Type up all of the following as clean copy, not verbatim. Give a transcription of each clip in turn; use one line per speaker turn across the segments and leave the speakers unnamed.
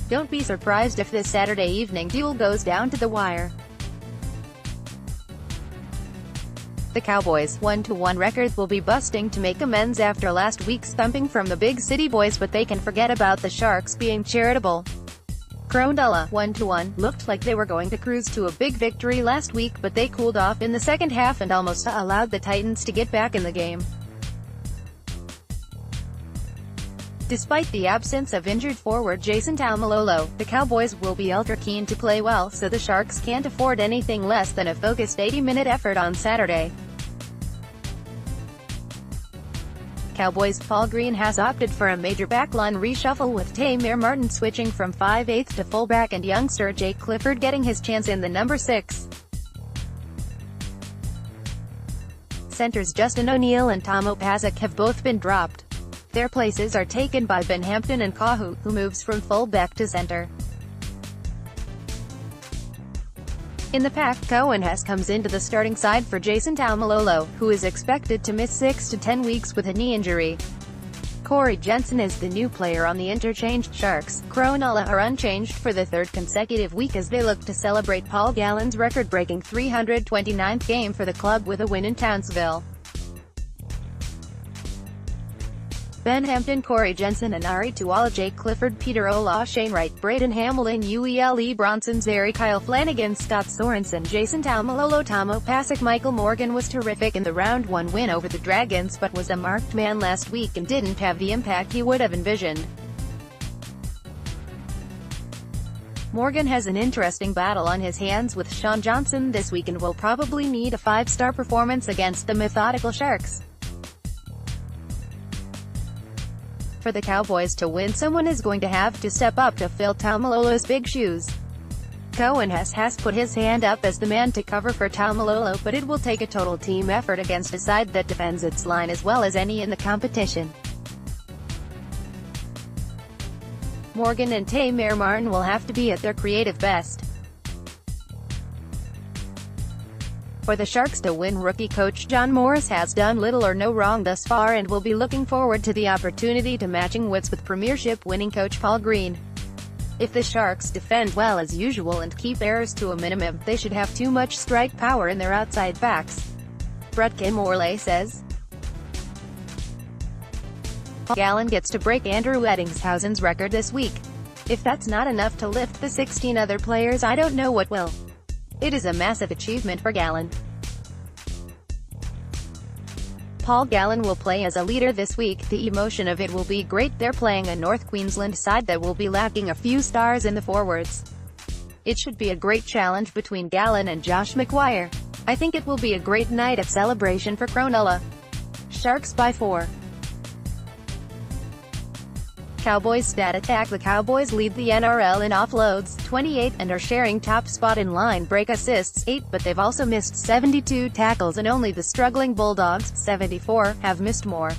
Don't be surprised if this Saturday evening duel goes down to the wire. The Cowboys' 1-1 record will be busting to make amends after last week's thumping from the big city boys, but they can forget about the Sharks being charitable. Cronulla, 1-1, looked like they were going to cruise to a big victory last week, but they cooled off in the second half and almost allowed the Titans to get back in the game. Despite the absence of injured forward Jason Taumalolo, the Cowboys will be ultra keen to play well, so the Sharks can't afford anything less than a focused 80-minute effort on Saturday. Cowboys' Paul Green has opted for a major backline reshuffle, with Tamir Martin switching from 5/8 to fullback and youngster Jake Clifford getting his chance in the number 6. Centers Justin O'Neill and Tomo Pazic have both been dropped. Their places are taken by Ben Hampton and Kahu, who moves from fullback to center. In the pack, Cohen comes into the starting side for Jason Taumalolo, who is expected to miss 6 to 10 weeks with a knee injury. Corey Jensen is the new player on the interchanged Sharks. Cronulla are unchanged for the third consecutive week as they look to celebrate Paul Gallen's record-breaking 329th game for the club with a win in Townsville. Ben Hampton, Corey Jensen and Ari Tuala, Jake Clifford, Peter Ola, Shane Wright, Braden Hamlin, Uele Bronson, Zary, Kyle Flanagan, Scott Sorensen, Jason Taumalolo, Tomo Pazic. Michael Morgan was terrific in the Round 1 win over the Dragons, but was a marked man last week and didn't have the impact he would have envisioned. Morgan has an interesting battle on his hands with Sean Johnson this week and will probably need a 5-star performance against the methodical Sharks. For the Cowboys to win, someone is going to have to step up to fill Taumalolo's big shoes. Cohen has put his hand up as the man to cover for Taumalolo, but it will take a total team effort against a side that defends its line as well as any in the competition. Morgan and Tamir Martin will have to be at their creative best. For the Sharks to win, rookie coach John Morris has done little or no wrong thus far and will be looking forward to the opportunity to matching wits with premiership-winning coach Paul Green. If the Sharks defend well as usual and keep errors to a minimum, they should have too much strike power in their outside backs. Brett K. Morley says. Gallen gets to break Andrew Eddingshausen's record this week. If that's not enough to lift the 16 other players, I don't know what will. It is a massive achievement for Gallen. Paul Gallen will play as a leader this week. The emotion of it will be great. They're playing a North Queensland side that will be lacking a few stars in the forwards. It should be a great challenge between Gallen and Josh McGuire. I think it will be a great night of celebration for Cronulla. Sharks by 4. Cowboys stat attack. The Cowboys lead the NRL in offloads, 28, and are sharing top spot in line break assists, 8, but they've also missed 72 tackles and only the struggling Bulldogs, 74, have missed more.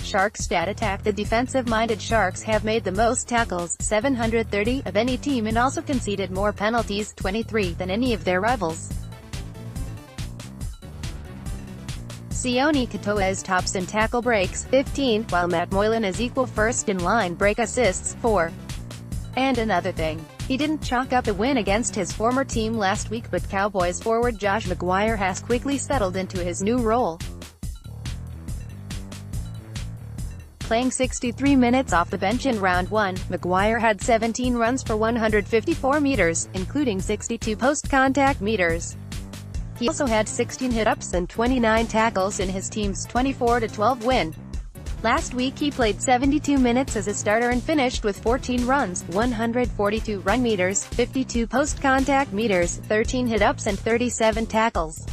Sharks stat attack. The defensive-minded Sharks have made the most tackles, 730, of any team and also conceded more penalties, 23, than any of their rivals. Sione Katoa tops in tackle breaks, 15, while Matt Moylan is equal first in line break assists, 4. And another thing. He didn't chalk up a win against his former team last week, but Cowboys forward Josh McGuire has quickly settled into his new role. Playing 63 minutes off the bench in Round 1, McGuire had 17 runs for 154 meters, including 62 post-contact meters. He also had 16 hit-ups and 29 tackles in his team's 24-12 win. Last week he played 72 minutes as a starter and finished with 14 runs, 142 run meters, 52 post-contact meters, 13 hit-ups and 37 tackles.